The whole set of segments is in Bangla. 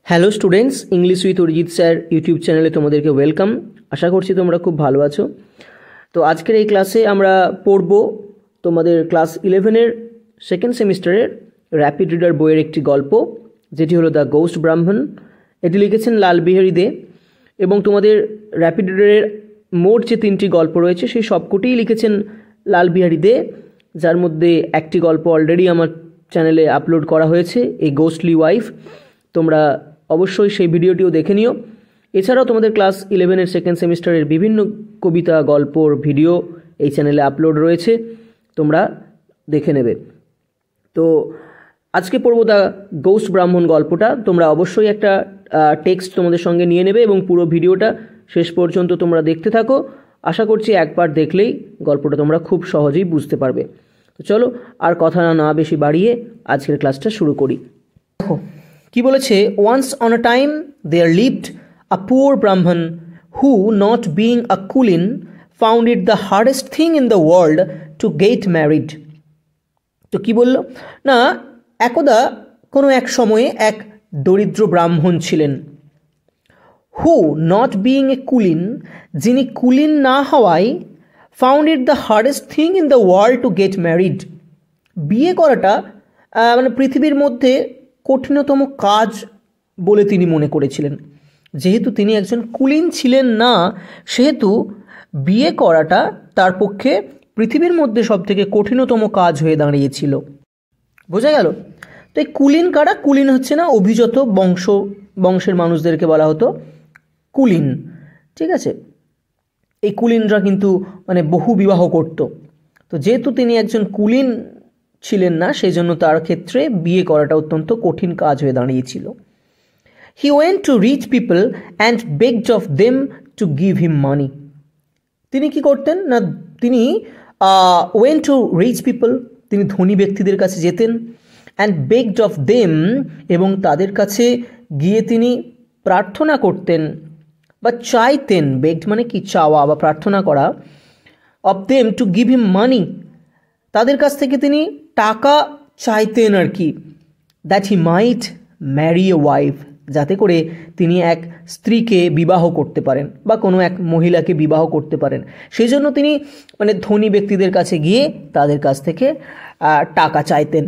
Hello students, English with Arijit sir YouTube চ্যানেলে তোমাদেরকে ওয়েলকাম। আশা করছি তোমরা খুব ভালো আছো। তো আজকের এই ক্লাসে আমরা পড়ব তোমাদের ক্লাস 11-এর সেকেন্ড সেমিস্টারের র্যাপিড রিডার বইয়ের একটি গল্প, যেটি হলো দ্য গোস্ট ব্রাহ্মণ। এটি লিখেছেন লাল বিহারী দে, এবং তোমাদের র্যাপিড রিডারের মোট যে 3টি গল্প রয়েছে সেই সবকটিই লিখেছেন লাল বিহারী দে, যার মধ্যে একটি গল্প অলরেডি আমার চ্যানেলে আপলোড করা হয়েছে, এই গোস্টলি ওয়াইফ। তোমরা অবশ্যই সেই ভিডিওটিও দেখে নিও। এছাড়াও তোমাদের ক্লাস 11-এর সেকেন্ড সেমিস্টারের বিভিন্ন কবিতা গল্পর ভিডিও এই চ্যানেলে আপলোড রয়েছে, তোমরা দেখে নেবে। তো আজকে পড়ব দ্য গোস্ট ব্রাহ্মণ গল্পটা। তোমরা অবশ্যই একটা টেক্সট তোমাদের সঙ্গে নিয়ে নেবে এবং পুরো ভিডিওটা শেষ পর্যন্ত তোমরা দেখতে থাকো। আশা করছি একবার দেখলেই গল্পটা তোমরা খুব সহজেই বুঝতে পারবে। তো চলো আর কথা না বেশি বাড়িয়ে আজকের ক্লাসটা শুরু করি। দেখো কি বলেছে, once upon a time there lived a poor brahmin who, not being a kulin, found it the hardest thing in the world to get married. তো কি বলল না, একদা কোনো এক সময়ে এক দরিদ্র ব্রাহ্মণ ছিলেন। হু, নট বিং এ কুলিন, যিনি কুলিন না হওয়ায়, found it the hardest thing in the world to get married. বিয়ে করাটা মানে পৃথিবীর মধ্যে কঠিনতম কাজ বলে তিনি মনে করেছিলেন। যেহেতু তিনি একজন কুলিন ছিলেন না, সেহেতু বিয়ে করাটা তার পক্ষে পৃথিবীর মধ্যে সবথেকে কঠিনতম কাজ হয়ে দাঁড়িয়েছিল। বোঝা গেল? তো এই কুলিন কারা? কুলিন হচ্ছে না অভিজাত বংশের মানুষদেরকে বলা হতো কুলিন, ঠিক আছে? এই কুলিনরা কিন্তু মানে বহু বিবাহ করত। তো যেহেতু তিনি একজন কুলিন ছিলেন না, সেই জন্য তার ক্ষেত্রে বিয়ে করাটা অত্যন্ত কঠিন কাজ হয়ে দাঁড়িয়েছিল। He went to rich people and begged of them to give him money. তিনি কি করতেন না, তিনি ওয়েন্ট টু রিচ পিপল, তিনি ধনী ব্যক্তিদের কাছে যেতেন, অ্যান্ড বেগড অফ দেম, এবং তাদের কাছে গিয়ে তিনি প্রার্থনা করতেন বা চাইতেন। বেগড মানে কি? চাওয়া বা প্রার্থনা করা। Of them to give him money, তাদের কাছ থেকে তিনি টাকা চাইতেন আর কি। That he might marry a wife, যাতে করে তিনি এক স্ত্রীকে বিবাহ করতে পারেন বা কোনো এক মহিলাকে বিবাহ করতে পারেন। সেই জন্য তিনি মানে ধনী ব্যক্তিদের কাছে গিয়ে তাদের কাছ থেকে টাকা চাইতেন।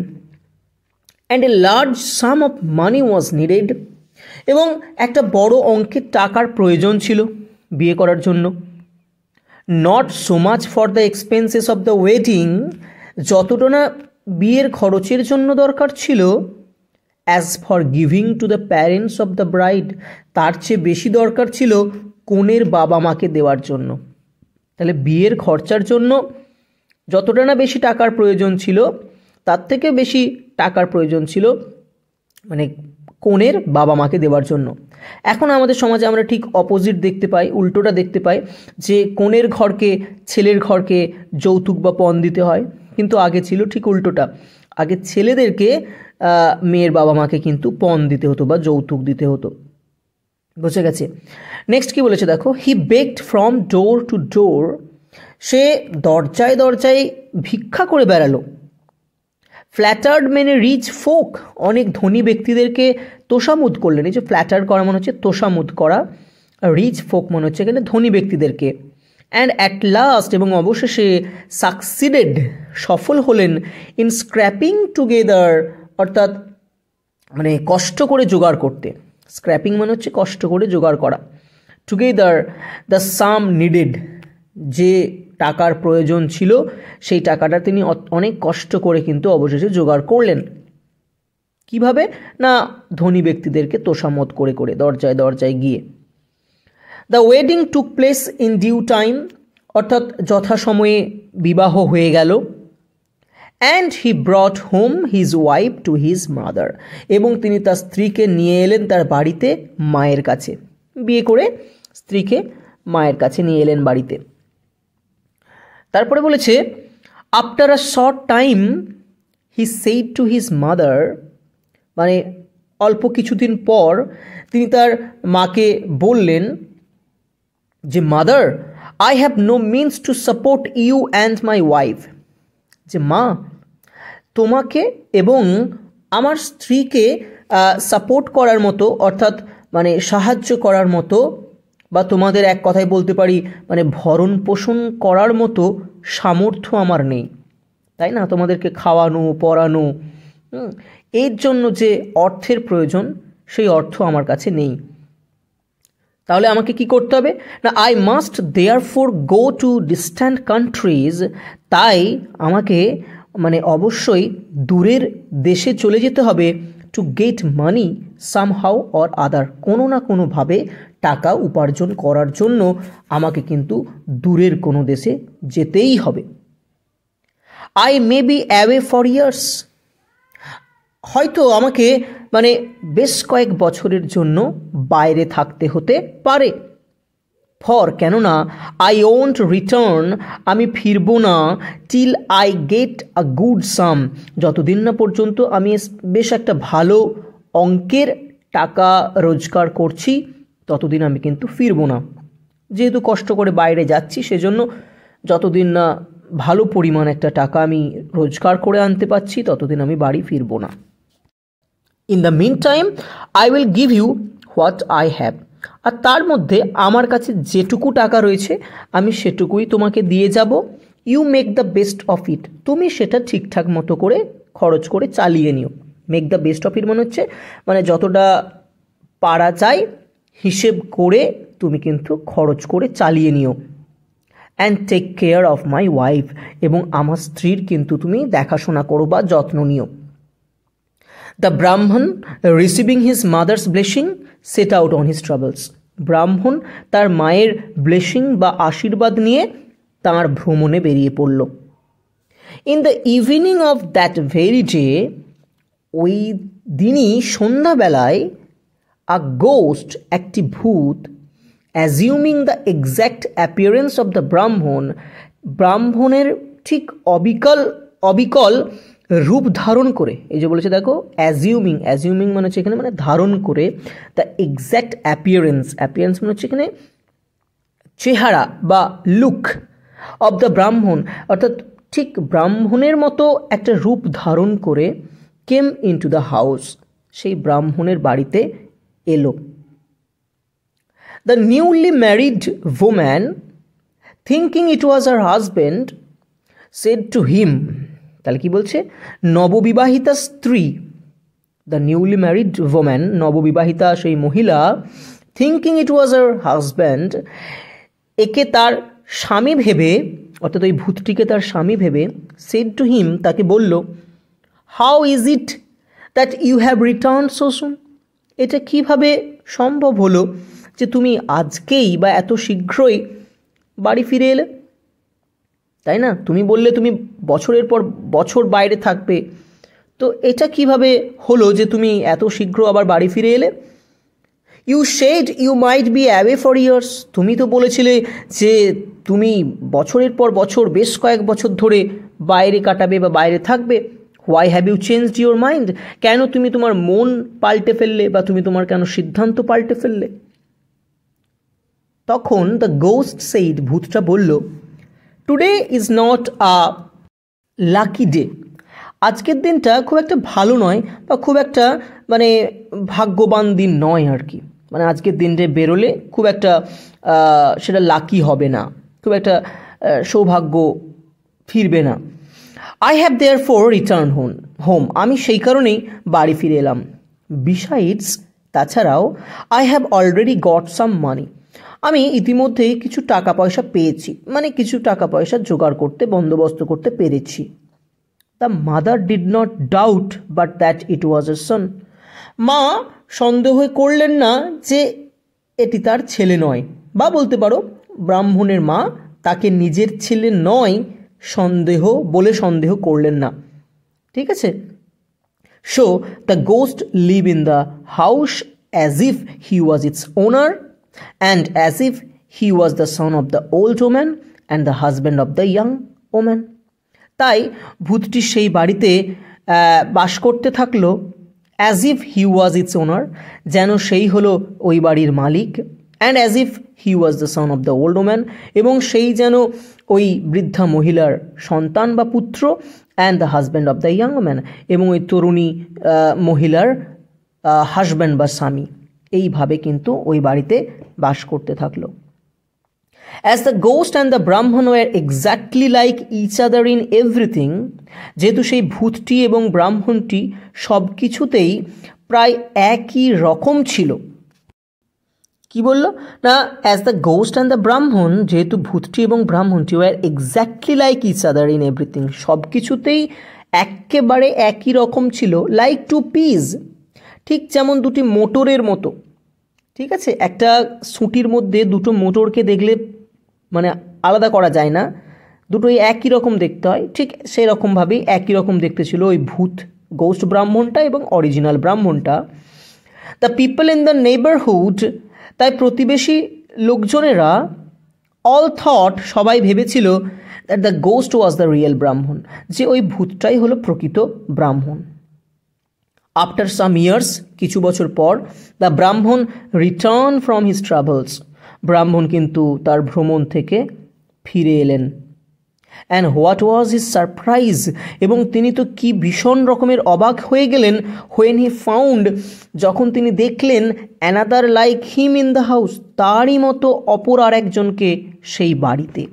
And a large some of money was needed, এবং একটা বড় অঙ্কের টাকার প্রয়োজন ছিল বিয়ে করার জন্য। Not so much for the expenses of the wedding, যতটা না বিয়ের খরচের জন্য দরকার ছিল, as for giving to the parents of the bride, তার চেয়ে বেশি দরকার ছিল কনের বাবা মাকে দেওয়ার জন্য। তাহলে বিয়ের খরচার জন্য যতটা না বেশি টাকার প্রয়োজন ছিল, তার থেকে বেশি টাকার প্রয়োজন ছিল মানে কনের বাবা মাকে দেওয়ার জন্য। এখন আমাদের সমাজে আমরা ঠিক অপোজিট দেখতে পাই, উল্টোটা দেখতে পাই, যে কনের ঘরকে, ছেলের ঘরকে যৌতুক বা পণ দিতে হয়। কিন্তু আগে ছিল ঠিক উল্টোটা, আগে ছেলেদেরকে মেয়ের বাবা মাকে কিন্তু পণ দিতে হতো বা যৌতুক দিতে হতো। বুঝে গেছে? নেক্সট কি বলেছে দেখো, হি বেগড ফ্রম ডোর টু ডোর, সে দরজায় দরজায় ভিক্ষা করে বেড়ালো। ফ্ল্যাটার্ড মেনে রিচ ফোক, অনেক ধনী ব্যক্তিদেরকে তোষামোদ করলেন। এই যে ফ্ল্যাটার করা মনে হচ্ছে তোষামোদ করা, রিচ ফোক মনে হচ্ছে এখানে ধনী ব্যক্তিদেরকে। অ্যান্ড অ্যাট লাস্ট, এবং অবশেষে সাকসিডেড, সফল হলেন, ইন স্ক্র্যাপিং টুগেদার, অর্থাৎ মানে কষ্ট করে জোগাড় করতে। স্ক্র্যাপিং মানে হচ্ছে কষ্ট করে জোগাড় করা। টুগেদার দ্য সাম নিডেড, যে টাকার প্রয়োজন ছিল সেই টাকাটা তিনি অনেক কষ্ট করে কিন্তু অবশেষে জোগাড় করলেন। কিভাবে না, ধনী ব্যক্তিদেরকে তোষামোদ করে করে, দরজায় দরজায় গিয়ে। The wedding took place in due time, অর্থাৎ যথাসময়ে বিবাহ হয়ে গেল। And he brought home his wife to his mother, এবং তিনি তার স্ত্রীকে নিয়ে এলেন তার বাড়িতে, মায়ের কাছে। বিয়ে করে স্ত্রীকে মায়ের কাছে নিয়ে এলেন বাড়িতে। তারপরে বলেছে, after a short time he said to his mother, মানে অল্প কিছুদিন পর তিনি তার মাকে বললেন যে, mother, I have no means to support you and my wife, যে মা, তোমাকে এবং আমার স্ত্রীকে সাপোর্ট করার মতো, অর্থাৎ মানে সাহায্য করার মতো, বা তোমাদের এক কথায় বলতে পারি মানে ভরণ পোষণ করার মতো সামর্থ্য আমার নেই, তাই না? তোমাদেরকে খাওয়ানো পড়ানো, এর জন্য যে অর্থের প্রয়োজন সেই অর্থ আমার কাছে নেই। তাহলে আমাকে কি করতে হবে না, I must therefore go to distant countries, তাই আমাকে মানে অবশ্যই দূরের দেশে চলে যেতে হবে, to get money somehow or other, কোনো না কোনোভাবে টাকা উপার্জন করার জন্য আমাকে কিন্তু দূরের কোনো দেশে যেতেই হবে। I may be away for years, হয়তো আমাকে মানে বেশ কয়েক বছরের জন্য বাইরে থাকতে হতে পারে। ফর, কেননা আই ওন্ট রিটার্ন, আমি ফিরবো না, till I get a good sum, যতদিন না পর্যন্ত আমি বেশ একটা ভালো অঙ্কের টাকা রোজগার করছি ততদিন আমি কিন্তু ফিরবো না। যেহেতু কষ্ট করে বাইরে যাচ্ছি সেজন্য যতদিন না ভালো পরিমাণ একটা টাকা আমি রোজগার করে আনতে পারছি ততদিন আমি বাড়ি ফিরবো না। In the meantime I will give you what I have, আর তার মধ্যে আমার কাছে যেটুকু টাকা রয়েছে আমি সেটুকুই তোমাকে দিয়ে যাব। You make the best of it, তুমি সেটা ঠিকঠাক মতো করে খরচ করে চালিয়ে নিও। Make the best of it মানে হচ্ছে মানে যতটা পারা যায় হিসেব করে তুমি কিন্তু খরচ করে চালিয়ে নিও। And take care of my wife, এবং আমার স্ত্রীর কিন্তু তুমি দেখাশোনা করো বা যত্ন নিও। দ্য ব্রাহ্মণ receiving his mother's blessing set out on his travels, ব্রাহ্মণ তার মায়ের ব্লেসিং বা আশীর্বাদ নিয়ে তাঁর ভ্রমণে বেরিয়ে পড়ল। In the evening of that very day, ওই দিনই সন্ধ্যাবেলায়, আ গোস্ট, একটি ভূত, assuming the exact appearance of the ব্রাহ্মণ, ব্রাহ্মণের ঠিক অবিকল রূপ ধারণ করে, এই যে বলেছে দেখো অ্যাজিউমিং মানে হচ্ছে এখানে মানে ধারণ করে, দ্য এক্স্যাক্ট অ্যাপিয়ারেন্স মানে হচ্ছে এখানে চেহারা বা লুক, অফ দ্য ব্রাহ্মণ, অর্থাৎ ঠিক ব্রাহ্মণের মতো একটা রূপ ধারণ করে, কেম ইনটু দ্য হাউস, সেই ব্রাহ্মণের বাড়িতে এলো। The newly married woman, thinking it was her husband, said to him, তাহলে কি বলছে, নববিবাহিতা স্ত্রী, দ্য নিউলি ম্যারিড ওম্যান, নববিবাহিতা সেই মহিলা, থিঙ্কিং ইট ওয়াজ হার হাজব্যান্ড, একে তার স্বামী ভেবে, অর্থাৎ ওই ভূতটিকে তার স্বামী ভেবে, সেড টু হিম, তাকে বলল, how is it that you have return so soon, এটা কিভাবে সম্ভব হলো যে তুমি আজকেই বা এত শীঘ্রই বাড়ি ফিরে এলে, তাই না? তুমি বললে তুমি বছরের পর বছর বাইরে থাকবে, তো এটা কিভাবে হলো যে তুমি এত শীঘ্র আবার বাড়ি ফিরে এলে? You said you might be away for years, তুমি তো বলেছিলে যে তুমি বছরের পর বছর বেশ কয়েক বছর ধরে বাইরে কাটাবে বা বাইরে থাকবে। Why have you changed your mind, কেন তুমি তোমার মন পাল্টে ফেললে বা তুমি তোমার কেন সিদ্ধান্ত পাল্টে ফেললে? তখন দ্য গোস্ট সেইড, ভূতটা বলল, today is not a lucky day, আজকের দিনটা খুব একটা ভালো নয় বা খুব একটা মানে ভাগ্যবান দিন নয় আর কি, মানে আজকের দিনটা বেরোলে খুব একটা সেটা লাকি হবে না, খুব একটা সৌভাগ্য ফিরবে না। I have therefore return home, আমি সেই কারণেই বাড়ি ফিরে এলাম। বিসাইডস, তাছাড়াও, I have already got some money, আমি ইতিমধ্যেই কিছু টাকা পয়সা পেয়েছি, মানে কিছু টাকা পয়সা জোগাড় করতে বন্দোবস্ত করতে পেরেছি। The mother did not doubt but that it was a son, মা সন্দেহ করলেন না যে এটি তার ছেলে নয়, বা বলতে পারো ব্রাহ্মণের মা তাকে নিজের ছেলে নয় সন্দেহ করলেন না, ঠিক আছে। So the ghost live in the house as if he was it's owner and as if he was the son of the old woman and the husband of the young woman, তাই ভূতটি সেই বাড়িতে বাস করতে থাকলো, as if he was its owner, যেন সেই হলো ওই বাড়ির মালিক, and as if he was the son of the old woman, এবং সেই যেন ওই বৃদ্ধা মহিলার সন্তান বা পুত্র, and the husband of the young woman, এবং ওই তরুণী মহিলার হাজব্যান্ড বা স্বামী, এইভাবে কিন্তু ওই বাড়িতে বাস করতে থাকলো। As the ghost and the Brahman were exactly like each other in everything, যেহেতু সেই ভূতটি এবং ব্রাহ্মণটি সব কিছুতেই প্রায় একই রকম ছিল। কি বললো না, as the ghost and the brahmin, যেহেতু ভূতটি এবং ব্রাহ্মণটি were exactly like each other in everything, সব কিছুতেই একেবারে একই রকম ছিল। লাইক টু পিস, ঠিক যেমন দুটি মোটরের মতো। ঠিক আছে, একটা সুঁটির মধ্যে দুটো মোটরকে দেখলে মানে আলাদা করা যায় না, দুটোই একই রকম দেখতে হয়, ঠিক সেই রকমভাবেই একই রকম দেখতে ছিল ওই ভূত গোস্ট ব্রাহ্মণটা এবং অরিজিনাল ব্রাহ্মণটা। The people in the neighbourhood, তাই প্রতিবেশী লোকজনেরা, অল থট, সবাই ভেবেছিল that the ghost was the real brahmin, যে ওই ভূতটাই হলো প্রকৃত ব্রাহ্মণ। আফটার সাম ইয়ার্স, কিছু বছর পর, দ্য ব্রাহ্মণ রিটার্ন ফ্রম হিজ ট্রাভেলস, ব্রাহ্মণ কিন্তু তার ভ্রমণ থেকে ফিরে এলেন। And what was his surprise, এবং তিনি তো কি ভীষণ রকমের অবাক হয়ে গেলেন, হোয়েন হি ফাউন্ড, যখন তিনি দেখলেন, another like him in the house, তারই মতো অপর আর একজনকে সেই বাড়িতে।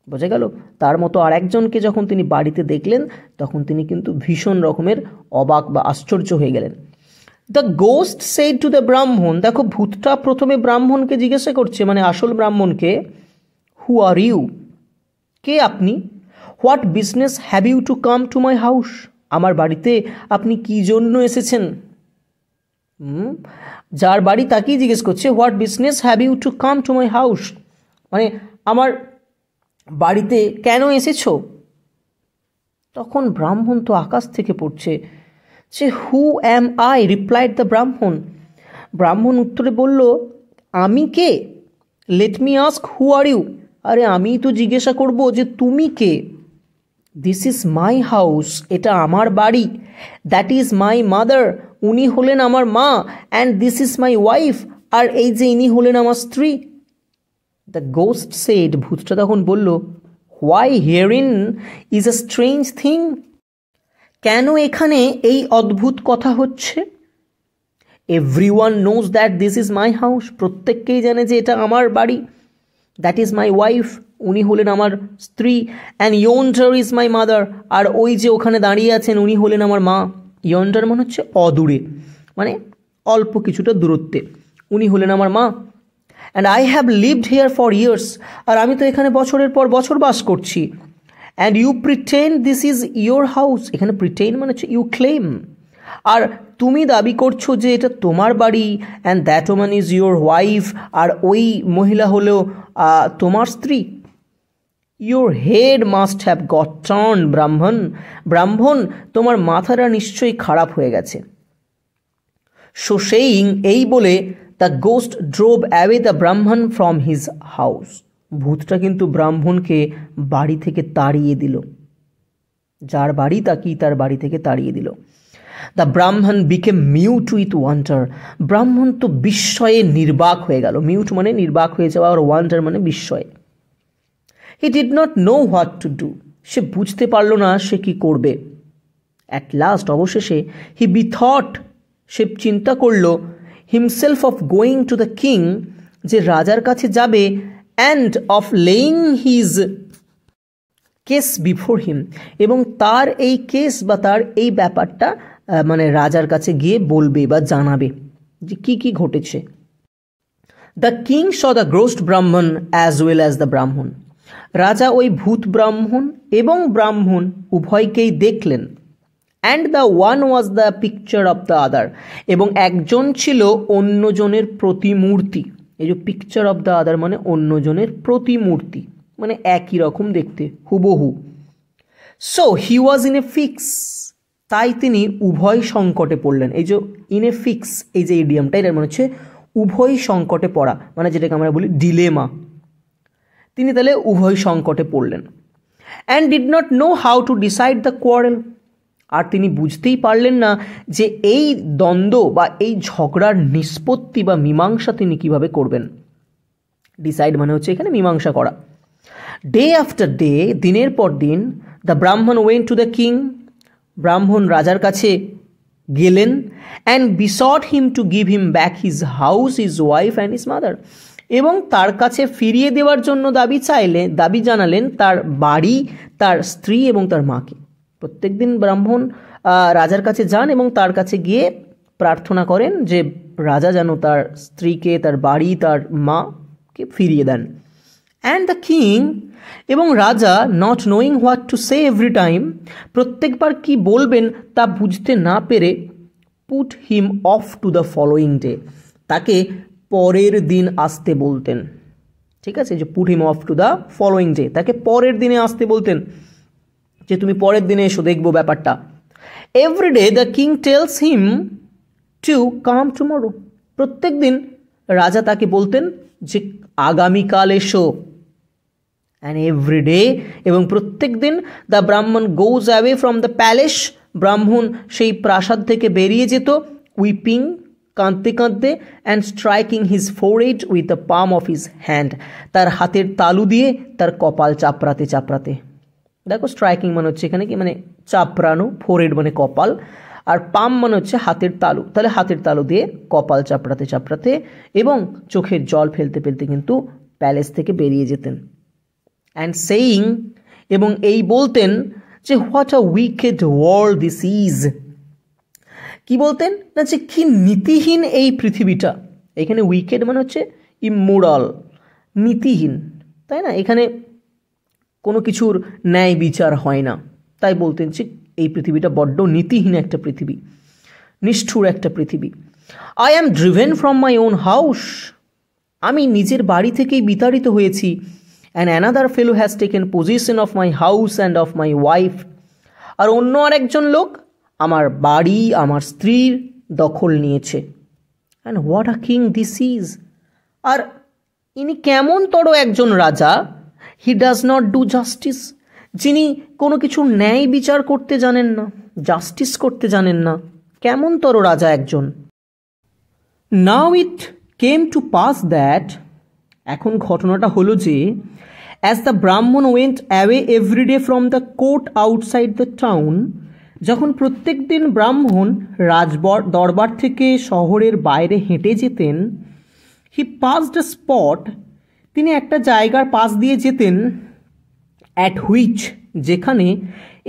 বোঝা গেল, তার মতো আর একজনকে যখন তিনি বাড়িতে দেখলেন, তখন তিনি কিন্তু ভীষণ রকমের অবাক বা আশ্চর্য হয়ে গেলেন। The ghost said to the ব্রাহ্মণ, দেখো ভূতটা প্রথমে ব্রাহ্মণকে জিজ্ঞাসা করছে, মানে আসল ব্রাহ্মণকে, হু আর ইউ, কে আপনি? What business have you to come to my house, আমার বাড়িতে আপনি কি জন্য এসেছেন? যার বাড়ি তাকেই জিজ্ঞেস করছে, what business have you to come to my house, মানে আমার বাড়িতে কেন এসেছো? তখন ব্রাহ্মণ তো আকাশ থেকে পড়ছে, যে who am I, replied the brahmin, ব্রাহ্মণ উত্তরে বলল, আমি কে? Let me ask who are you, আরে আমি তো জিজ্ঞাসা করব যে তুমি কে। দিস ইজ মাই হাউস, এটা আমার বাড়ি। দ্যাট ইজ মাই মাদার, উনি হলেন আমার মা। And this is my wife, আর এই যে ইনি হলেন আমার স্ত্রী। দ্য গোস্ট সেড, ভূতটা তখন বলল, why herein is a strange thing, কেন এখানে এই অদ্ভুত কথা হচ্ছে? Everyone knows that this is my house, প্রত্যেককেই জানে যে এটা আমার বাড়ি। দ্যাট ইজ মাই ওয়াইফ, উনি হলেন আমার স্ত্রী। অ্যান্ড ইয়ন্ডার ইজ মাই মাদার, আর ওই যে ওখানে দাঁড়িয়ে আছেন উনি হলেন আমার মা। ইয়ন্ডার মানে হচ্ছে অদূরে, মানে অল্প কিছুটা দূরত্বে, উনি হলেন আমার মা। And I have lived here for years, আর আমি তো এখানে বছরের পর বছর বাস করছি। And you pretend this is your house, এখানে প্রিটেন্ড মানে হচ্ছে ইউ ক্লেম, আর তুমি দাবি করছো যে এটা তোমার বাড়ি। And that woman is your wife, আর ওই মহিলা হলো তোমার স্ত্রী। Your head must have got turn Brahman, ব্রাহ্মণ তোমার মাথাটা নিশ্চয়ই খারাপ হয়ে গেছে। সো সেইং, এই বলে, the ghost drove away the ব্রাহ্মণ ফ্রম হিজ হাউস, ভূতটা কিন্তু ব্রাহ্মণকে বাড়ি থেকে তাড়িয়ে দিল, যার বাড়ি তাকেই তার বাড়ি থেকে তাড়িয়ে দিল। দ্য ব্রাহ্মণ বিকেম মিউট উইথ ওয়ান্ডার, ব্রাহ্মণ তো বিস্ময়ে নির্বাক হয়ে গেল। মিউট মানে নির্বাক হয়ে যাওয়া, আর ওয়ান্ডার মানে বিস্ময়। He did not know what to do, সে বুঝতে পারল না সে কি করবে। অ্যাট লাস্ট, অবশেষে, হি বিথট, সে চিন্তা করল, himself of going to the king, যে রাজার কাছে যাবে, and of laying his case before him, এবং তার এই কেস বা তার এই ব্যাপারটা মানে রাজার কাছে গিয়ে বলবে বা জানাবে যে কি কি ঘটেছে। The king saw the ghost ব্রাহ্মণ অ্যাজ ওয়েল অ্যাজ দ্য ব্রাহ্মণ, রাজা ওই ভূত ব্রাহ্মণ এবং ব্রাহ্মণ উভয়কেই দেখলেন। And the one was the picture of the other, এবং একজন ছিল অন্যজনের প্রতিমূর্তি। এই যে পিকচার অফ দ্য আদার মানে অন্যজনের প্রতিমূর্তি, মানে একই রকম দেখতে, হুবহু। So he was in a fix, তাই তিনি উভয় সংকটে পড়লেন। এই যে ইন এ ফিক্স, এই যে ইডিয়ামটা, এটার মানে হচ্ছে উভয় সংকটে পড়া, মানে যেটাকে আমরা বলি ডিলেমা। তিনি তাহলে উভয় সংকটে পড়লেন। And did not know how to decide the quarrel, আর তিনি বুঝতেই পারলেন না যে এই দ্বন্দ্ব বা এই ঝগড়ার নিষ্পত্তি বা মীমাংসা তিনি কিভাবে করবেন। ডিসাইড মানে হচ্ছে এখানে মীমাংসা করা। ডে আফটার ডে, দিনের পর দিন, the Brahmin went to the king, ব্রাহ্মণ রাজার কাছে গেলেন and besought him to give him back his house, his wife and his mother, এবং তার কাছে ফিরিয়ে দেওয়ার জন্য দাবি জানালেন তার বাড়ি, তার স্ত্রী এবং তার মাকে। প্রত্যেকদিন ব্রাহ্মণ রাজার কাছে যান এবং তার কাছে গিয়ে প্রার্থনা করেন যে রাজা যেন তার স্ত্রীকে, তার বাড়ি, তার মাকে ফিরিয়ে দেন। অ্যান্ড দ্য কিং, এবং রাজা not knowing what to say every time, প্রত্যেকবার কি বলবেন তা বুঝতে না পেরে, put him of to the following day, তাকে পরের দিন আসতে বলতেন। ঠিক আছে, যে put him of to the following day, তাকে পরের দিনে আসতে বলতেন, যে তুমি পরের দিনে এসো, দেখবো ব্যাপারটা। Every day the king tells him to come tomorrow, প্রত্যেক দিন রাজা তাকে বলতেন যে আগামীকাল এসো। অ্যান্ড এভরিডে, এবং প্রত্যেক দিন দ্য ব্রাহ্মণ গোজ অ্যাওয়ে ফ্রম দ্য প্যালেস, ব্রাহ্মণ সেই প্রাসাদ থেকে বেরিয়ে যেত, উইপিং, কাঁদতে কাঁদতে, and striking his forehead with the palm of his hand, তার হাতের তালু দিয়ে তার কপাল চাপড়াতে চাপড়াতে। দেখো, স্ট্রাইকিং মানে হচ্ছে এখানে কি, মানে চাপড়ানো, ফোরহেড মানে কপাল, আর পাম মানে হচ্ছে হাতের তালু, তাহলে হাতের তালু দিয়ে কপাল চাপড়াতে চাপড়াতে এবং চোখের জল ফেলতে ফেলতে কিন্তু প্যালেস থেকে বেরিয়ে যেতেন। অ্যান্ড সেইং, এবং এই বলতেন যে what a wicked world this is, কি বলতেন না, যে কি নীতিহীন এই পৃথিবীটা। এখানে উইকেড মানে হচ্ছে ইমোরাল, নীতিহীন, তাই না, এখানে কোনো কিছুর ন্যায় বিচার হয় না, তাই বলতেন যে এই পৃথিবীটা বড্ড নীতিহীন একটা পৃথিবী, নিষ্ঠুর একটা পৃথিবী। I am driven from my own house, আমি নিজের বাড়ি থেকেই বিতাড়িত হয়েছি। And another fellow has taken position of my house and of my wife, আর অন্য আরেকজন লোক আমার বাড়ি, আমার স্ত্রীর দখল নিয়েছে। And what a king this is, আর ইনি কেমন তর একজন রাজা, he does not do justice, যিনি কোনো কিছুর ন্যায় বিচার করতে জানেন না, জাস্টিস করতে জানেন না, কেমন তর রাজা একজন। Now it came to pass that, এখন ঘটনাটা হলো যে as the Brahmin went away every day from the court outside the town, যখন প্রত্যেক দিন ব্রাহ্মণ দরবার থেকে শহরের বাইরে হেঁটে যেতেন, হি পাসড আ স্পট, তিনি একটা জায়গার পাশ দিয়ে যেতেন, অ্যাট হুইচ, যেখানে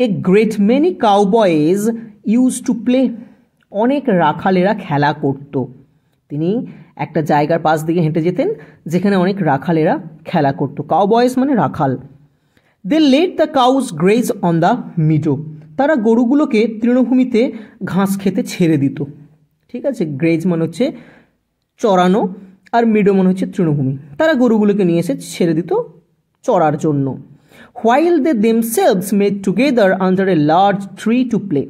a great many cowboys use to play, অনেক রাখালেরা খেলা করত। তিনি একটা জায়গার পাশ দিকে হেঁটে যেতেন যেখানে অনেক রাখালেরা খেলা করত। কাউবয়েজ মানে রাখাল। They let the cows graze on the meadow, তারা গরুগুলোকে তৃণভূমিতে ঘাস খেতে ছেড়ে দিত। ঠিক আছে, গ্রেজ মানে হচ্ছে চড়ানো, আর মিডো মনে হচ্ছে তৃণভূমি, তারা গরুগুলোকে নিয়ে এসে ছেড়ে দিত চড়ার জন্য। While they themselves made together under a large tree to play,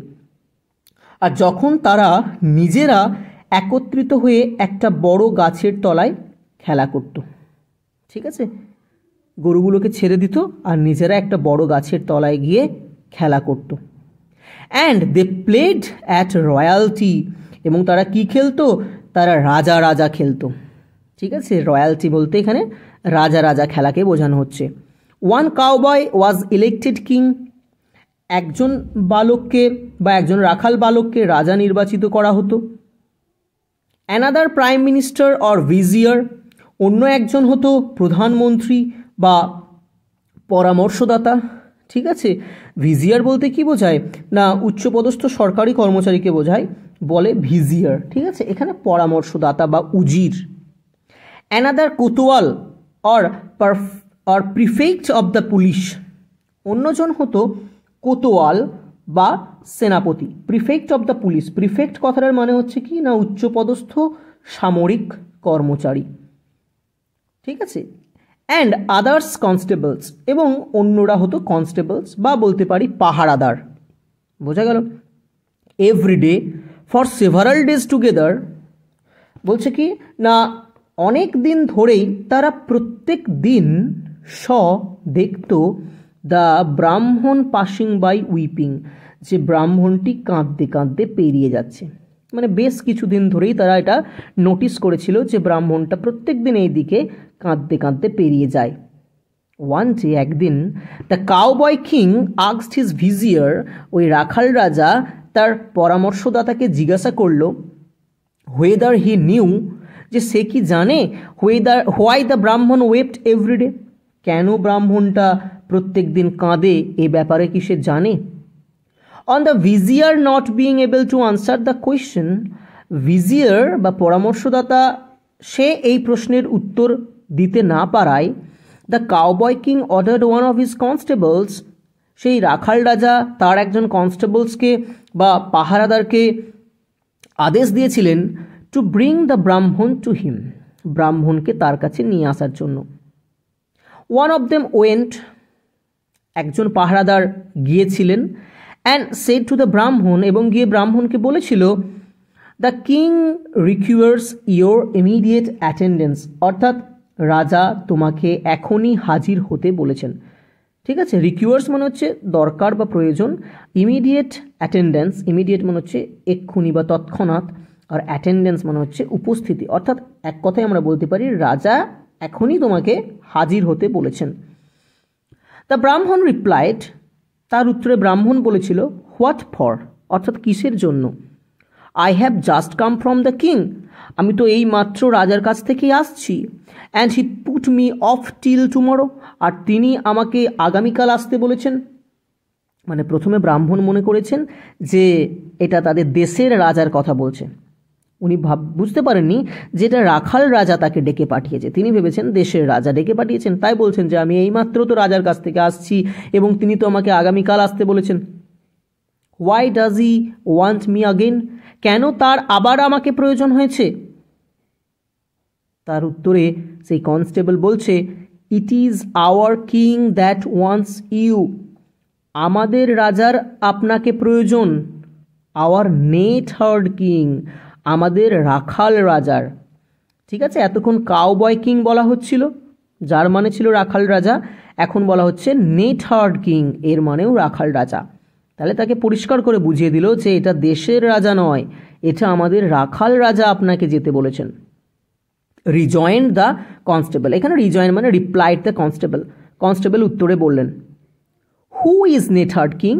আর যখন তারা নিজেরা একত্রিত হয়ে একটা বড় গাছের তলায় খেলা করত। ঠিক আছে, গরুগুলোকে ছেড়ে দিত আর নিজেরা একটা বড় গাছের তলায় গিয়ে খেলা করত। And they played at royalty, এবং তারা কি খেলতো, তারা রাজা রাজা খেলতো। ঠিক আছে, রয়্যালটি বলতে এখানে রাজা রাজা খেলাকে বোঝানো হচ্ছে। One cowboy was elected king, একজন বালককে বা একজন রাখাল বালককে রাজা নির্বাচিত করা হতো। অ্যানাদার প্রাইম মিনিস্টার অর ভিজিয়ার, অন্য একজন হতো প্রধানমন্ত্রী বা পরামর্শদাতা। ঠিক আছে, ভিজিয়ার বলতে কি বোঝায় না, উচ্চপদস্থ সরকারি কর্মচারীকে বোঝায়, বলে ভিজিয়ার। ঠিক আছে, এখানে পরামর্শদাতা বা উজির। Another kotwal or prefect of the police, অন্যজন হতো কোতোয়াল বা সেনাপতি। Prefect of the police, prefect কথাটার মানে হচ্ছে কি না, উচ্চপদস্থ সামরিক কর্মচারী। ঠিক আছে, অ্যান্ড আদার্স কনস্টেবলস, এবং অন্যরা হতো কনস্টেবলস বা বলতে পারি পাহারাদার। বোঝা গেল। Every day for several days together, বলছে কি না, অনেক দিন ধরেই তারা প্রত্যেক দিন দেখত দ্য ব্রাহ্মণ পাসিং বাই উইপিং, যে ব্রাহ্মণটি কাঁদতে কাঁদতে পেরিয়ে যাচ্ছে। মানে বেশ কিছুদিন ধরেই তারা এটা নোটিস করেছিল যে ব্রাহ্মণটা প্রত্যেক দিন এই দিকে কাঁদতে কাঁদতে পেরিয়ে যায়। ওয়ান ডে, একদিন, the cowboy king asked his vizier, ওই রাখাল রাজা তার পরামর্শদাতাকে জিজ্ঞাসা করল whether he knew, যে সে কি জানে why the ব্রাহ্মণ wept every day, কেন ব্রাহ্মণটা প্রত্যেক দিন কাঁদে, এ ব্যাপারে কি সে জানে? On the vizier not being able to answer the question, vizier বা পরামর্শদাতা সে এই প্রশ্নের উত্তর দিতে না পারায় the cowboy king ordered one of his constables, সেই রাখাল রাজা তার একজন কনস্টেবলসকে বা পাহারাদারকে আদেশ দিয়েছিলেন টু ব্রিং দ্য ব্রাহ্মণ টু হিম, ব্রাহ্মণকে তার কাছে নিয়ে আসার জন্য। ওয়ান অফ দেম ওয়েন্ট, একজন পাহারাদার গিয়েছিলেন, অ্যান্ড সেড টু দ্য ব্রাহ্মণ, এবং গিয়ে ব্রাহ্মণকে বলেছিল the king requires your immediate attendance, অর্থাৎ রাজা তোমাকে এখনই হাজির হতে বলেছেন। ঠিক আছে, রিকোয়ার্স মানে হচ্ছে দরকার বা প্রয়োজন, ইমিডিয়েট অ্যাটেন্ডেন্স, ইমিডিয়েট মানে হচ্ছে এক্ষুনি বা তৎক্ষণাৎ, আর অ্যাটেন্ডেন্স মানে হচ্ছে উপস্থিতি, অর্থাৎ এক কথায় আমরা বলতে পারি রাজা এখনই তোমাকে হাজির হতে বলেছেন। দ্য ব্রাহ্মণ রিপ্লাইড, তার উত্তরে ব্রাহ্মণ বলেছিল হোয়াট ফর, অর্থাৎ কিসের জন্য? I have just come from the king, আমি তো এই মাত্র রাজার কাছ থেকেই আসছি। And he put me off till tomorrow, আর তিনি আমাকে আগামীকাল আসতে বলেছেন। মানে প্রথমে ব্রাহ্মণ মনে করেছেন যে এটা তাদের দেশের রাজার কথা বলছে, উনি বুঝতে পারেননি যে এটা রাখাল রাজা তাকে ডেকে পাঠিয়েছে, তিনি ভেবেছেন দেশের রাজা ডেকে পাঠিয়েছেন, তাই বলছেন যে আমি এইমাত্র তো রাজার কাছ থেকে আসছি এবং তিনি তো আমাকে আগামীকাল আসতে বলেছেন। Why does he want me again, কেন তার আবার আমাকে প্রয়োজন হয়েছে? তার উত্তরে সেই কনস্টেবল বলছে it is our king that wants you, আমাদের রাজার আপনাকে প্রয়োজন। আওয়ার নেট হার্ড কিং, আমাদের রাখাল রাজার। ঠিক আছে, এতক্ষণ কাউবয় কিং বলা হচ্ছিল যার মানে ছিল রাখাল রাজা, এখন বলা হচ্ছে নেট হার্ড কিং, এর মানেও রাখাল রাজা। তাহলে তাকে পরিষ্কার করে বুঝিয়ে দিল যে এটা দেশের রাজা নয়, এটা আমাদের রাখাল রাজা আপনাকে যেতে বলেছেন। রিজয়েন্ড দ্য কনস্টেবল, এখানে রিজয়েন মানে রিপ্লাইড দ্য কনস্টেবল, কনস্টেবল উত্তরে বললেন হু ইজ নেটহার্ড কিং,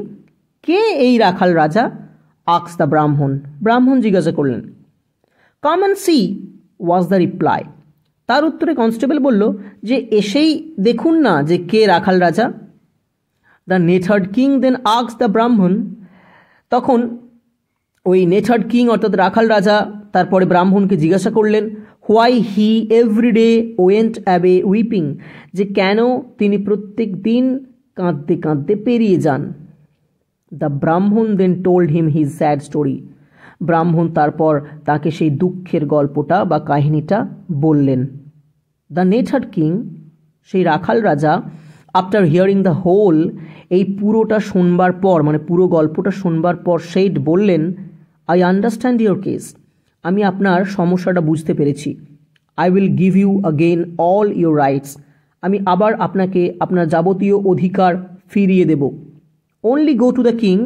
কে এই রাখাল রাজা? আক্স দ্য ব্রাহ্মণ, ব্রাহ্মণ জিজ্ঞাসা করলেন। Come and see was the reply, তার উত্তরে কনস্টেবল বলল যে এসেই দেখুন না যে কে রাখাল রাজা। The neatherd king then আক্স the ব্রাহ্মণ, তখন ওই নেটহার্ড কিং অর্থাৎ রাখাল রাজা তারপরে ব্রাহ্মণকে জিজ্ঞাসা করলেন why he every day went away weeping, যে কেন তিনি প্রত্যেক দিন কাঁদতে কাঁদতে পেরিয়ে যান। The Brahman then told him his sad story, ব্রাহ্মণ তারপর তাকে সেই দুঃখের গল্পটা বা কাহিনীটা বললেন। দ্য নেটহার্ড কিং, সেই রাখাল রাজা, আফটার হিয়ারিং দ্য হোল, এই পুরোটা শুনবার পর মানে পুরো গল্পটা শুনবার পর সেইড বললেন আই আন্ডারস্ট্যান্ড ইউর কেস, আমি আপনার সমস্যাটা বুঝতে পেরেছি। I will give you again all your rights, আমি আবার আপনাকে আপনার যাবতীয় অধিকার ফিরিয়ে দেব। Only go to the king,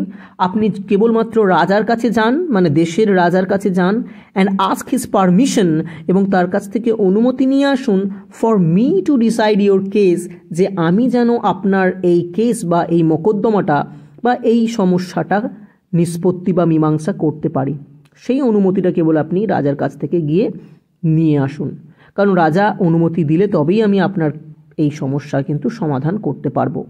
আপনি কেবলমাত্র রাজার কাছে যান মানে দেশের রাজার কাছে যান, অ্যান্ড আস্ক হিজ পারমিশন, এবং তার কাছ থেকে অনুমতি নিয়ে আসুন for me to decide your case, যে আমি যেন আপনার এই কেস বা এই মোকদ্দমাটা বা এই সমস্যাটা নিষ্পত্তি বা মীমাংসা করতে পারি। সেই অনুমতিটা কেবল আপনি রাজার কাছ থেকে গিয়ে নিয়ে আসুন, কারণ রাজা অনুমতি দিলে তবেই আমি আপনার এই সমস্যা কিন্তু সমাধান করতে পারবো।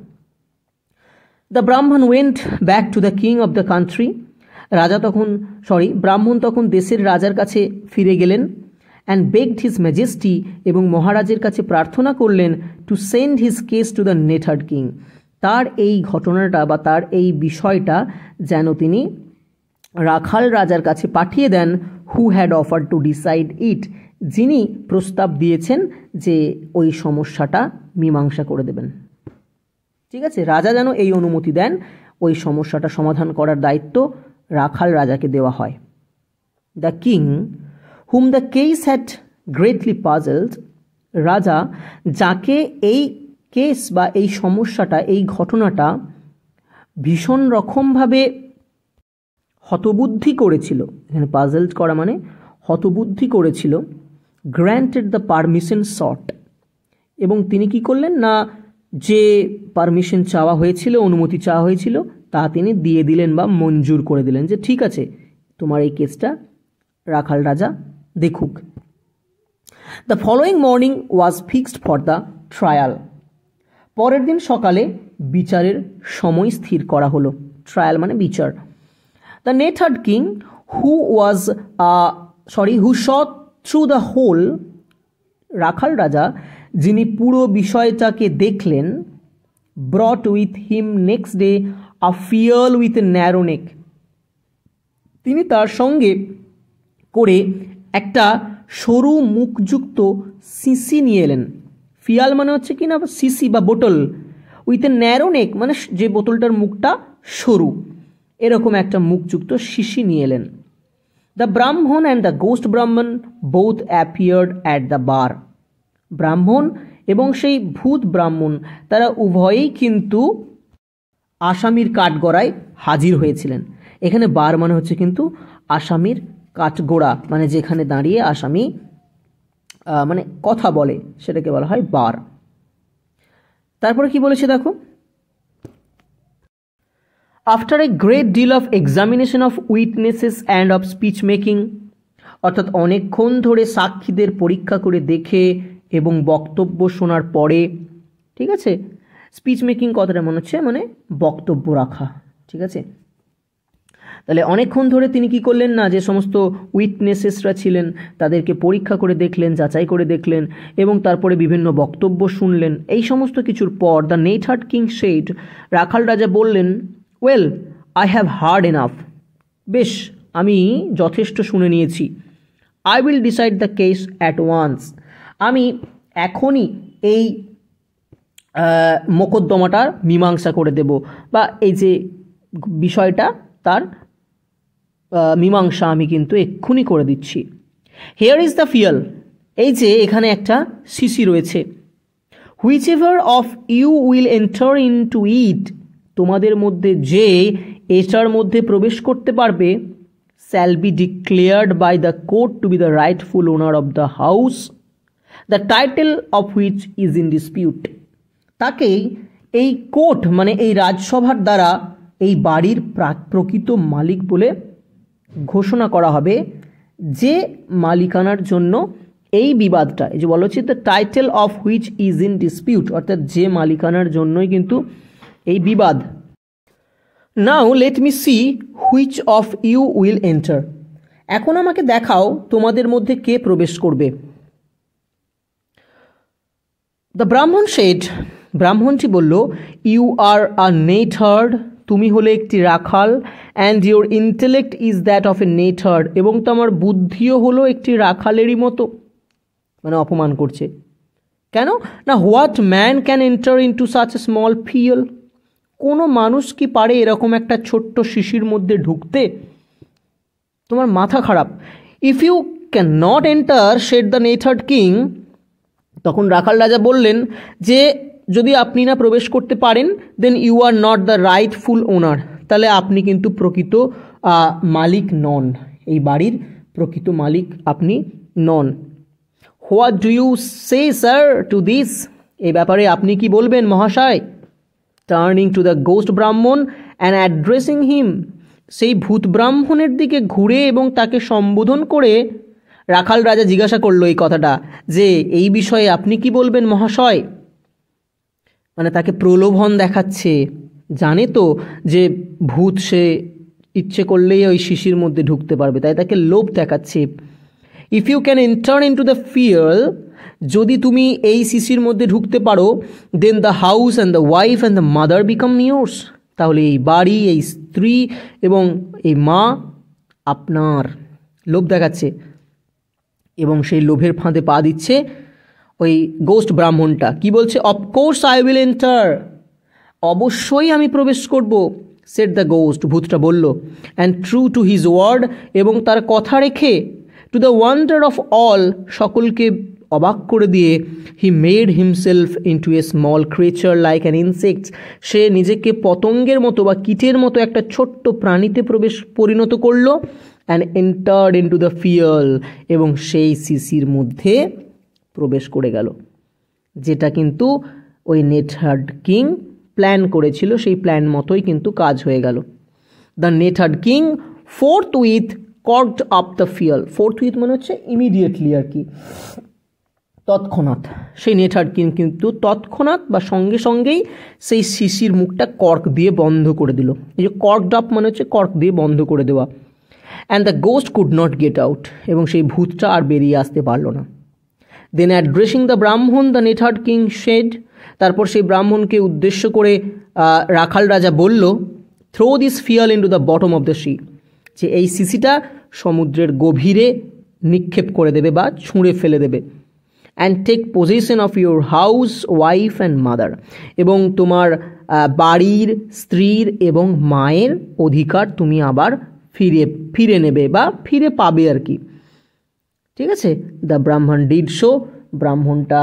The Brahmin went back to the king of the country, ব্রাহ্মণ তখন দেশের রাজার কাছে ফিরে গেলেন। অ্যান্ড বেগড হিজ ম্যাজেস্টি, এবং মহারাজের কাছে প্রার্থনা করলেন to send his case to the neatherd king, তার এই ঘটনাটা বা তার এই বিষয়টা যেন তিনি রাখাল রাজার কাছে পাঠিয়ে দেন, who had offer to decide it, যিনি প্রস্তাব দিয়েছেন যে ওই সমস্যাটা মীমাংসা করে দেবেন। ঠিক আছে, রাজা যেন এই অনুমতি দেন, ওই সমস্যাটা সমাধান করার দায়িত্ব রাখাল রাজাকে দেওয়া হয়। The king hmm the case had greatly puzzled, রাজা যাকে এই কেস বা এই সমস্যাটা এই ঘটনাটা ভীষণ রকমভাবে হতবুদ্ধি করেছিল, এখানে পাজলড করা মানে হতবুদ্ধি করেছিল, গ্র্যান্টেড দ্য পারমিশন সট, এবং তিনি কি করলেন না যে পারমিশন চাওয়া হয়েছিল অনুমতি চাওয়া হয়েছিল তা তিনি দিয়ে দিলেন বা মঞ্জুর করে দিলেন যে ঠিক আছে, তোমার এই কেসটা রাখাল রাজা দেখুক। The following morning was fixed for the trial. পরের দিন সকালে বিচারের সময় স্থির করা হলো। ট্রায়াল মানে বিচার। The neatherd king who saw through the whole, রাখাল রাজা যিনি পুরো বিষয়টাকে দেখলেন, brought with him next day a phial with a narrow neck, তিনি তার সঙ্গে করে একটা সরু মুখযুক্ত সিসি নিয়ে এলেন। ফিয়াল মানে হচ্ছে কি না সিসি বা বোতল, উইথ এ ন্যারো নেক মানে যে বোতলটার মুখটা সরু, এরকম একটা মুখযুক্ত শিশি নিয়ে এলেন। দ্য ব্রাহ্মণ অ্যান্ড দ্য গোস্ট ব্রাহ্মণ বোথ অ্যাপিয়ার্ড অ্যাট দ্য বার। ব্রাহ্মণ এবং সেই ভূত ব্রাহ্মণ তারা উভয়েই কিন্তু আসামির কাঠগড়ায় হাজির হয়েছিলেন। এখানে বার মানে হচ্ছে কিন্তু আসামির কাঠগোড়া, মানে যেখানে দাঁড়িয়ে আসামি মানে কথা বলে সেটাকে বলা হয় বার। তারপরে কি বলেছে দেখো, after a great deal of examination of witnesses and of speech making, অর্থাৎ অনেকক্ষণ ধরে সাক্ষীদের পরীক্ষা করে দেখে এবং বক্তব্য শোনার পরে, ঠিক আছে। স্পিচ মেকিং কথাটা মনে হচ্ছে মানে বক্তব্য রাখা, ঠিক আছে। তাহলে অনেকক্ষণ ধরে তিনি কি করলেন না, যে সমস্ত উইটনেসেসরা ছিলেন তাদেরকে পরীক্ষা করে দেখলেন, যাচাই করে দেখলেন এবং তারপরে বিভিন্ন বক্তব্য শুনলেন। এই সমস্ত কিছুর পর দ্য নেথার্ড কিং সেড, রাখাল রাজা বললেন, well I have heard enough, বেশ আমি যথেষ্ট শুনে নিয়েছি। I will decide the case at once, আমি এখনই এই মোকদ্দমাটার মীমাংসা করে দেব, বা এই যে বিষয়টা তার মীমাংসা আমি কিন্তু এক্ষুনি করে দিচ্ছি। হেয়ার ইজ দ্য ফিয়াল, এই যে এখানে একটা শিশি রয়েছে। Which ever of you will enter into it, তোমাদের মধ্যে যে এটার মধ্যে প্রবেশ করতে পারবে, shall be declared by the court to be the rightful owner of the house, the title of which is in dispute, তাকেই এই কোর্ট মানে এই রাজসভার দ্বারা এই বাড়ির প্রকৃত মালিক বলে ঘোষণা করা হবে, যে মালিকানার জন্য এই বিবাদটা, এই যে বলা হচ্ছে the title of which is in dispute, অর্থাৎ যে মালিকানার জন্যই কিন্তু এই বিবাদ। Now let me see which of you will enter, এখন আমাকে দেখাও তোমাদের মধ্যে কে প্রবেশ করবে। দ্য ব্রাহ্মণ সেড, ব্রাহ্মণটি বলল, ইউ আর আ নেথার্ড, তুমি হলে একটি রাখাল, and your intellect is that of a neatherd, এবং তোমার বুদ্ধিও হলো একটি রাখালেরই মতো, মানে অপমান করছে। কেন না, what man can enter into such a small phial, কোনো মানুষ কি পারে এরকম একটা ছোট্ট শিশির মধ্যে ঢুকতে? তোমার মাথা খারাপ। If you cannot enter, said the neatherd king, তখন রাখাল রাজা বললেন যে যদি আপনি না প্রবেশ করতে পারেন, then you are not the rightful owner, তাহলে আপনি কিন্তু প্রকৃত মালিক নন, এই বাড়ির প্রকৃত মালিক আপনি নন। What do you say sir to this, এই ব্যাপারে আপনি কি বলবেন মহাশয়? Turning to the ghost Brahman and addressing him, সেই ভূত ব্রাহ্মণের দিকে ঘুরে এবং তাকে সম্বোধন করে রাখাল রাজা জিজ্ঞাসা করলো এই কথাটা, যে এই বিষয়ে আপনি কি বলবেন মহাশয়? মানে তাকে প্রলোভন দেখাচ্ছে, জানে তো যে ভূত সে ইচ্ছে করলেই ওই শিশির মধ্যে ঢুকতে পারবে, তাই তাকে লোভ দেখাচ্ছে। If you can enter into the phial, যদি তুমি এই শিশির মধ্যে ঢুকতে পারো, then the house and the wife and the mother become yours, তাহলে এই বাড়ি, এই স্ত্রী এবং এই মা আপনার। লোভ দেখাচ্ছে এবং সেই লোভের ফাঁদে পা দিচ্ছে ওই গোস্ট ব্রাহ্মণটা। কি বলছে? অফকোর্স আই উইল এন্টার, অবশ্যই আমি প্রবেশ করব, সেড দ্য গোস্ট, ভূতটা বলল। And true to his word, এবং তার কথা রেখে, to the wonder of all, সকলকে অবাক করে দিয়ে, he made himself into a small creature like an insect, সে নিজেকে পতঙ্গের মতো বা কীটের মতো একটা ছোট্ট প্রাণীতে পরিণত করলো। অ্যান্ড এন্টার্ড ইনটু দ্য ফিয়াল, এবং সেই শিশির মধ্যে প্রবেশ করে গেল, যেটা কিন্তু ওই নেথার্ড কিং প্ল্যান করেছিল সেই প্ল্যান মতোই কিন্তু কাজ হয়ে গেল। The neatherd king forthwith corked up the fuel. forthwith মানে হচ্ছে ইমিডিয়েটলি আর কি, তৎক্ষণাৎ। সেই নেথার্ড কিং কিন্তু তৎক্ষণাৎ বা সঙ্গে সঙ্গেই সেই শিশির মুখটা কর্ক দিয়ে বন্ধ করে দিল। এই যে কর্কড আপ মানে হচ্ছে কর্ক দিয়ে বন্ধ করে দেওয়া। And the ghost could not get out, এবং সেই ভূতটা আর বেরিয়ে আসতে পারলো না। Then addressing the Brahman the neatherd king said, তারপর সেই ব্রাহ্মণকে উদ্দেশ্য করে রাখাল রাজা বলল, throw this phial into the bottom of the sea, যে এই শিশিটা সমুদ্রের গভীরে নিক্ষেপ করে দেবে বা ছুঁড়ে ফেলে দেবে। And take position of your house wife and mother, এবং তোমার বাড়ির, স্ত্রীর এবং মায়ের অধিকার তুমি আবার ফিরে নেবে বা ফিরে পাবে আর কি। ঠিক আছে, দ্য ব্রাহ্মণ ডিড শো, ব্রাহ্মণটা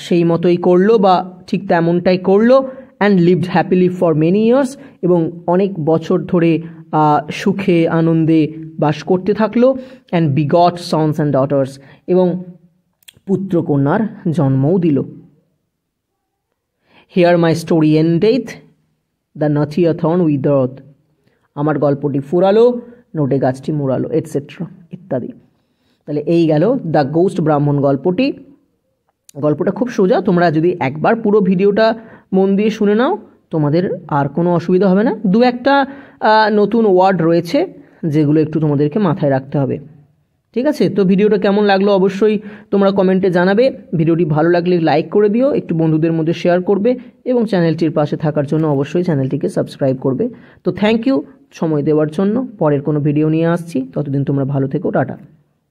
সেই মতোই করলো বা ঠিক তেমনটাই করলো। And lived happily for many years, এবং অনেক বছর ধরে সুখে আনন্দে বাস করতে থাকলো। And begot sons and daughters, এবং পুত্রকন্যার জন্মও দিল। Here my story ended, the natiya thorn withereth, আমার গল্পটি ফুরালো, নোটে গাছটি মুড়ালো, এটসেট্রা ইত্যাদি। তাহলে এই গেল দ্য গোস্ট ব্রাহ্মণ গল্পটি। গল্পটা খুব সোজা, তোমরা যদি একবার পুরো ভিডিওটা মন দিয়ে শুনে নাও তোমাদের আর কোনো অসুবিধা হবে না। দু একটা নতুন ওয়ার্ড রয়েছে যেগুলো একটু তোমাদেরকে মাথায় রাখতে হবে। ঠিক আছে, তো ভিডিওটা কেমন লাগলো অবশ্যই তোমরা কমেন্টে জানাবে। ভিডিওটি ভালো লাগলে লাইক করে দিও, একটু বন্ধুদের মধ্যে শেয়ার করবে, এবং চ্যানেলটির পাশে থাকার জন্য অবশ্যই চ্যানেলটিকে সাবস্ক্রাইব করবে। তো থ্যাংক ইউ সময় দেওয়ার জন্য। পরের কোনো ভিডিও নিয়ে আসছি, ততদিন তোমরা ভালো থেকো, টাটা।